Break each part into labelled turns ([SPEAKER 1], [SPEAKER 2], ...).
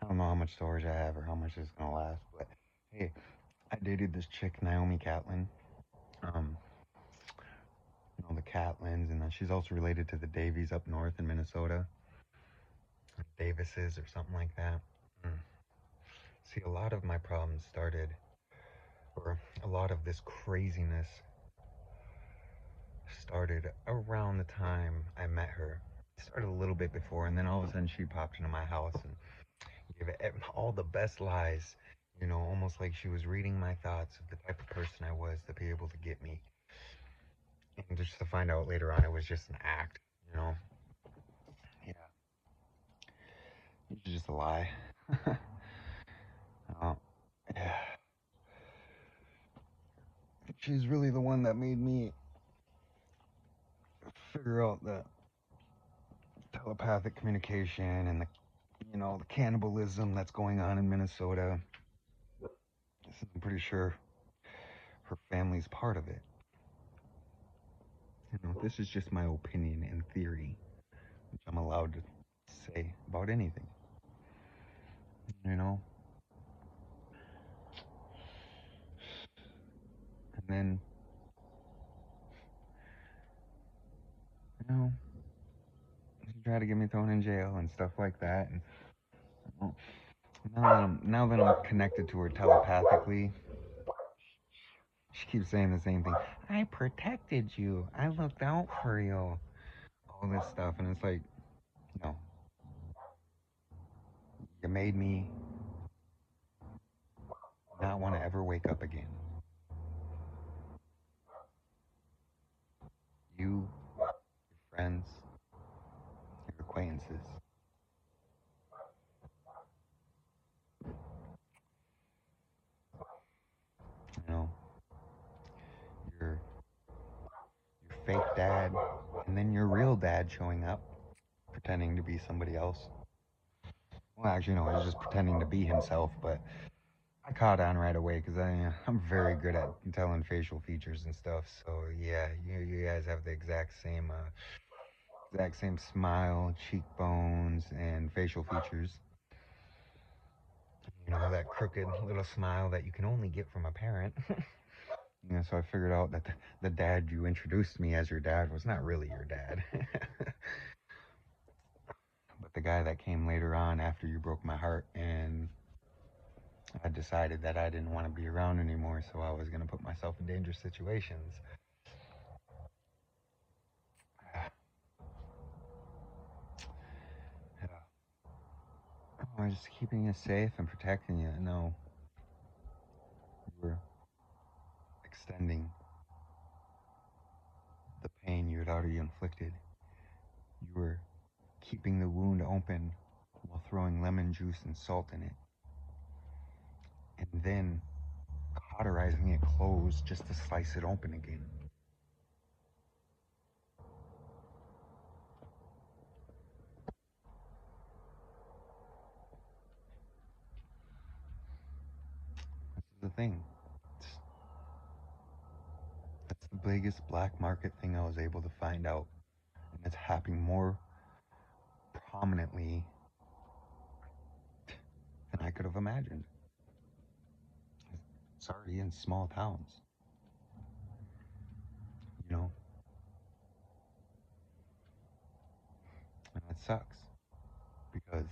[SPEAKER 1] I don't know how much storage I have or how much it's gonna last, but hey, I dated this chick, Naomi Catlin. Um, the Catlins, and she's also related to the Davies up north in Minnesota, Davises or something like that. Mm. See, a lot of my problems started, or a lot of this craziness started around the time I met her. It started a little bit before, and then all of a sudden she popped into my house and gave it all the best lies. Almost like she was reading my thoughts of the type of person I was to be able to get me. And just to find out later on it was just an act, you know? Yeah, it's just a lie. Oh, yeah. She's really the one that made me figure out that telepathic communication and the cannibalism that's going on in Minnesota. I'm pretty sure her family's part of it. This is just my opinion and theory, which I'm allowed to say about anything. You know, and then you know, she tried to get me thrown in jail and stuff like that. And well, now that I'm connected to her telepathically, she keeps saying the same thing. I protected you. I looked out for you. All this stuff, and it's like, no, you made me not want to ever wake up again. You, your friends, your acquaintances. You know, your your fake dad, and then your real dad showing up, pretending to be somebody else. Well, actually, no, he was just pretending to be himself, but I caught on right away because I'm very good at telling facial features and stuff. So yeah, you guys have the exact same smile, cheekbones, and facial features. That crooked little smile that you can only get from a parent. So I figured out that the dad you introduced me as your dad was not really your dad, but the guy that came later on after you broke my heart, and I decided that I didn't want to be around anymore, so I was going to put myself in dangerous situations. Yeah. I was just keeping you safe and protecting you. No, you were extending the pain you had already inflicted. You were keeping the wound open while throwing lemon juice and salt in it, and then cauterizing it closed just to slice it open again. This is the thing. That's the biggest black market thing I was able to find out. And it's happening more prominently than I could have imagined. It's already in small towns, you know? And it sucks because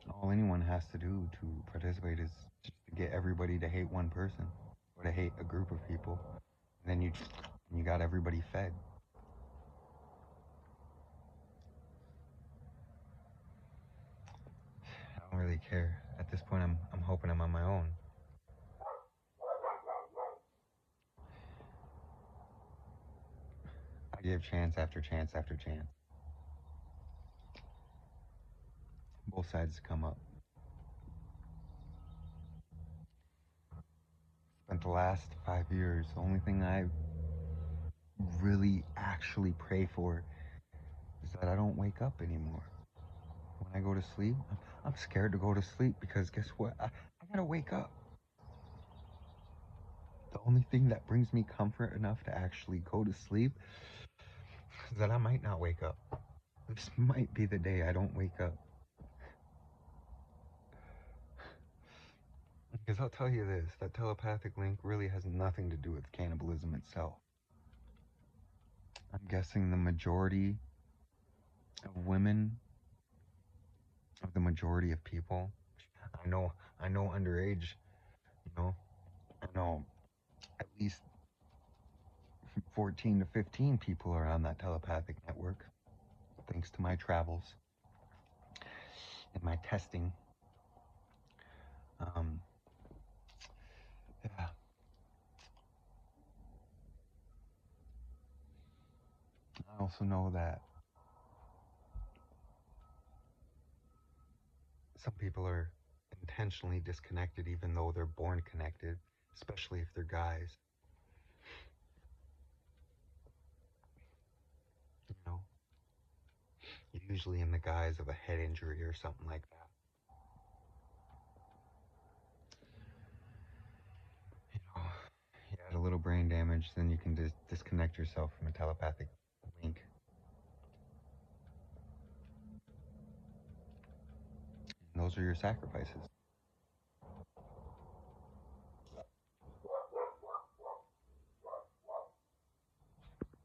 [SPEAKER 1] all anyone has to do to participate is just to get everybody to hate one person or to hate a group of people. And then you got everybody fed. I don't really care. At this point, I'm hoping I'm on my own. I give chance after chance after chance. Both sides come up. Spent the last 5 years. The only thing I really actually pray for is that I don't wake up anymore. When I go to sleep, I'm scared to go to sleep because guess what? I gotta wake up. The only thing that brings me comfort enough to actually go to sleep is that I might not wake up. This might be the day I don't wake up. Because I'll tell you this, that telepathic link really has nothing to do with cannibalism itself. I'm guessing the majority of women, of the majority of people, I know underage, I know at least 14 to 15 people are on that telepathic network, thanks to my travels and my testing. Yeah. I also know that some people are intentionally disconnected even though they're born connected, especially if they're guys. You know, usually in the guise of a head injury or something like that. You had a little brain damage, then you can disconnect yourself from a telepathic link. And those are your sacrifices.